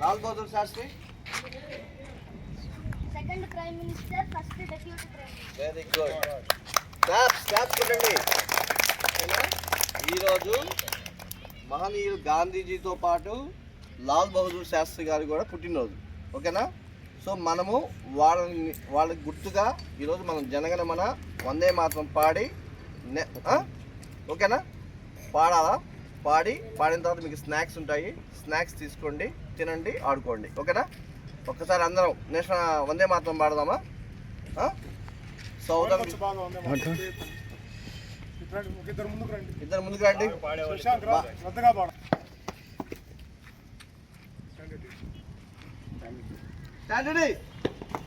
Lal Bahadur Shastri. Second prime minister, first deputy prime minister. Very good. స్టాప్స్ కొట్టండి. ఈరోజు మహనీయుడు గాంధీజీతో పాటు లాల్ బహదూర్ శాస్త్రి గారు కూడా పుట్టినరోజు. ఓకేనా? సో మనము వాళ్ళకి గుర్తుగా ఈరోజు మనం జనగణమన వందే మాత్రం పాడి ఓకేనా పాడాలా? పాడిన తర్వాత మీకు స్నాక్స్ ఉంటాయి, స్నాక్స్ తీసుకోండి, తినండి, ఆడుకోండి. ఓకేనా? ఒక్కసారి అందరం నేషనల్ వందే మాత్రం పాడదామా? ఇద్దరు ముందుకు రండి.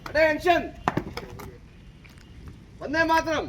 అటెన్షన్. వందే మాత్రం.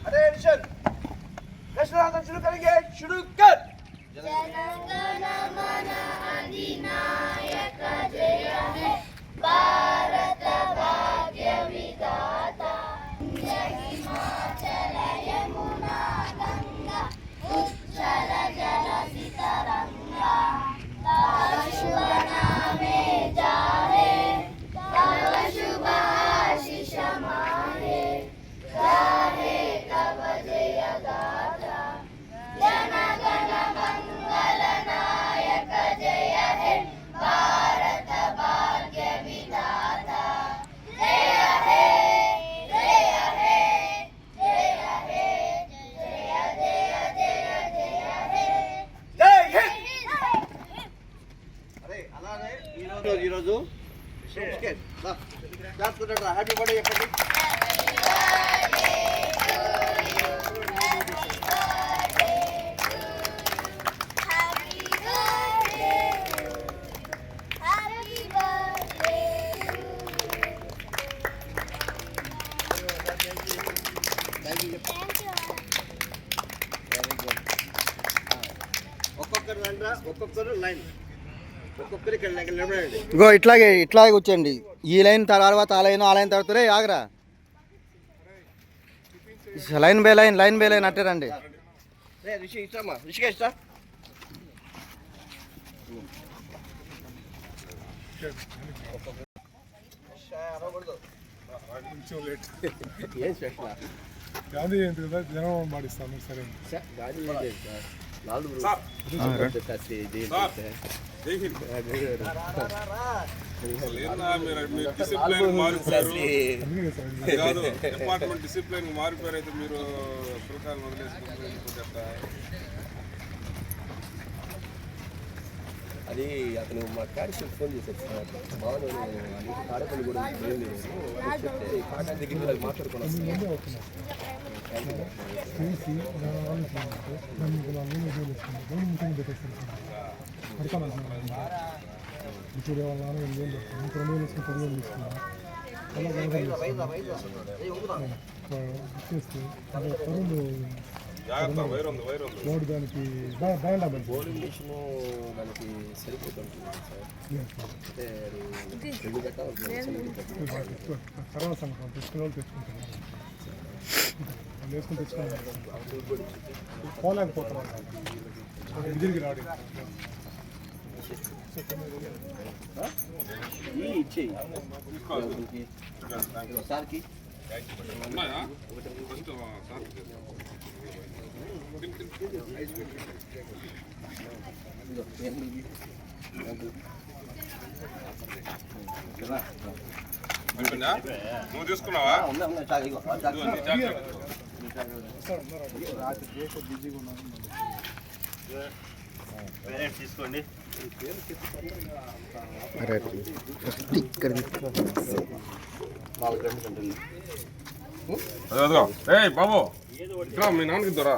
Attention. नेशनल एंथम शुरू करेंगे. शुरू कर. जनगण मन अधिनायक जय हे भारत भाग्य विधाता. हिमाचल यमुना गंगा उच्चल जलधि तरंगा. तव शुभ नामे जाहे, तव शुभ आशीष माहे. गाहे तव जय गाथा. जनगण मंगल नायक जय हे भारत भाग्य विधाता. जय हे जय हे जय हे जय जय जय जय हे जय हिंद. అరే అలానే ఈరోజు హ్యాపీ బర్త్డే చెప్పండి. ఒక్కొక్కరు రండి, ఒక్కొక్కరు లైన్, ఒక్కొక్కరు ఇక్కడ నిలబడండి. ఇగో ఇట్లాగే కూర్చోండి. ఈ లైన్ తర్వాత ఆ లైన్ తర్వాత రే ఆగరా. లైన్ బై లైన్ అట్టే రండి. రిషి ఇస్తామా? రిషిగా ఇస్తా. ఏం స్పెషల్? గాంధీ జయంతి కదా, జనం పాటిస్తాను. సరే గాంధీ జయంతి సార్. లాల్ డిపార్ట్మెంట్ డిసిప్లిన్ మారిపోయారు. అయితే మీరు పిల్లకాయలు వదిలేసుకుంటే అది అతను మా క్యారెక్టర్ ఫోన్ చేశారు సార్. బాగా తాడేపల్లి కూడా చెప్తే కాకాని దగ్గర మాట్లాడుకున్నాను. ఇప్పుడు వాళ్ళ నాన్న 8 వేలు ఇంకా 2 వేలు వేసుకుని 10 వేలు తీసుకున్నా. ఇచ్చేస్తే అదే తరుణ్ లోడ్ దానికి బ్యాండ్ బౌలింగ్ మిషన్ దానికి సరిపోతుంది తర్వాత సంగతి తెచ్చుకునే వాళ్ళు తెచ్చుకుంటారు. వేసుకుని తెచ్చుకున్నాను. పోలేకపోతున్నాను. ఎదిరికి రాడు. సార్కి అయిపోయిందా? నువ్వు తీసుకున్నావా? ఉన్నాయి చాలు, ఇగో, చాలు. ఇదిగో నీ చాక్లెట్. తీసుకోండి. ఇక్కడ నాలుగు గంటలు ఉంటుంది. అదిగో ఏయ్ బాబు ఇట్లా మీ నాన్నకి ఇద్దరా